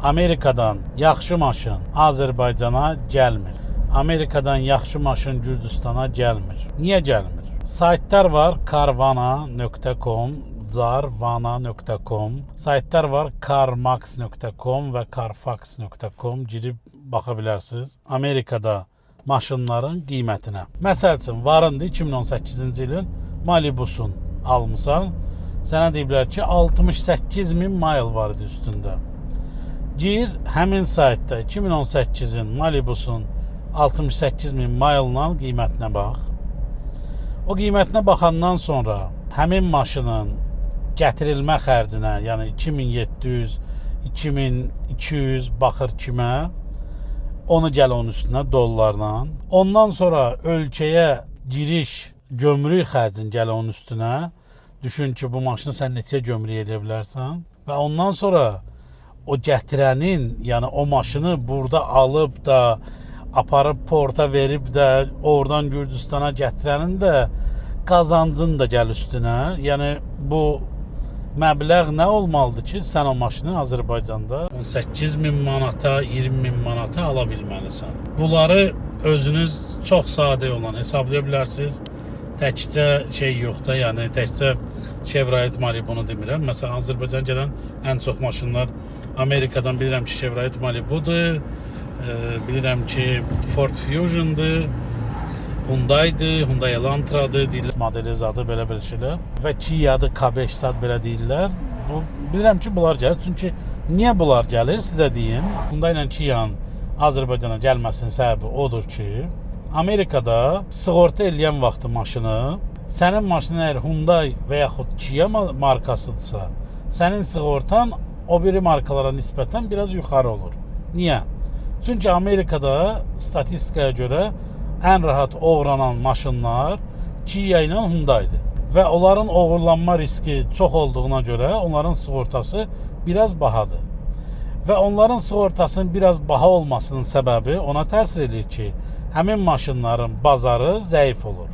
Amerikadan yaxşı maşın Azərbaycana gəlmir. Amerikadan yaxşı maşın Gürcüstana gəlmir. Niyə gəlmir? Saytlar var, carvana.com, carvana.com, saytlar var, carmax.com və carfax.com, girib baxa bilərsiniz Amerikada maşınların qiymətinə. Məsəl üçün, varındı 2018-ci ilin Malibusun almışsan, sənə deyiblər ki, 68.000 mile var idi üstündə. Gir, həmin saytda 2018-in Malibusun 68.000 mile-la qiymətinə bax. O qiymətinə baxandan sonra həmin maşının gətirilmə xərcinə, yəni 2700, 2200 baxır kimə, onu gəl onun üstünə dollarla. Ondan sonra ölkəyə giriş gömrük xərcin gəl onun üstünə. Düşün ki, bu maşını sən neçə gömrük edə bilərsən. Və ondan sonra o gətirənin, yəni o maşını burada alıb da, aparıb porta verib də, oradan Gürcüstana gətirənin də qazancın da gəl üstünə. Yəni bu məbləğ nə olmalıdır ki, sən o maşını Azərbaycanda 18.000 manata, 20.000 manata ala bilməlisən. Bunları özünüz çox sadə olan hesablaya bilərsiniz. Təkcə şey yox da, yəni təkcə Chevrolet Malibunu demirəm. Məsələn, Azərbaycana gələn ən çox maşınlar Amerikadan bilirəm ki, Chevrolet Malibudur, bilirəm ki, Ford Fusion'dur, Hyundai'dir, Hyundai Elantra'dır, deyirlər, modeli zadı belə şeylər və Kia'dır, K5 sad belə deyirlər. Bilirəm ki, bunlar gəlir. Çünki niyə bunlar gəlir, sizə deyim. Hyundai ilə Kia'nın Azərbaycana gəlməsinin səbəbi odur ki, Amerikada sığorta eləyən vaxtı maşını, sənin maşının əgər Hyundai və yaxud Kia markasıdırsa, sənin sığortan o biri markalara nisbətən biraz yuxarı olur. Niyə? Çünki Amerikada statistikaya görə ən rahat oğranan maşınlar Kia ilə Hyundai'dir. Və onların oğurlanma riski çox olduğuna görə onların sığortası biraz bahadır. Və onların sığortasının biraz baha olmasının səbəbi ona təsir edir ki, həmin maşınların bazarı zəif olur.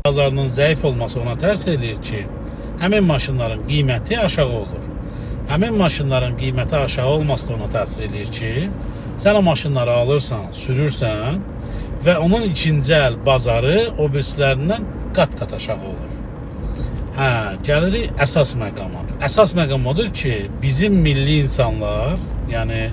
Bazarının zəif olması ona təsir edir ki, həmin maşınların qiyməti aşağı olur. Həmin maşınların qiyməti aşağı olması da ona təsir edir ki, sən o maşınları alırsan, sürürsən və onun ikinci əl bazarı o birisilərindən qat-qat aşağı olur. Gəlirik əsas məqama. Əsas məqam odur ki, bizim milli insanlar, yəni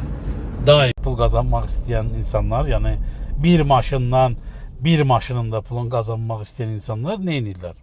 daim pul qazanmaq istəyən insanlar, yəni bir maşından bir maşının da pulun qazanmaq istəyən insanlar nə edirlər?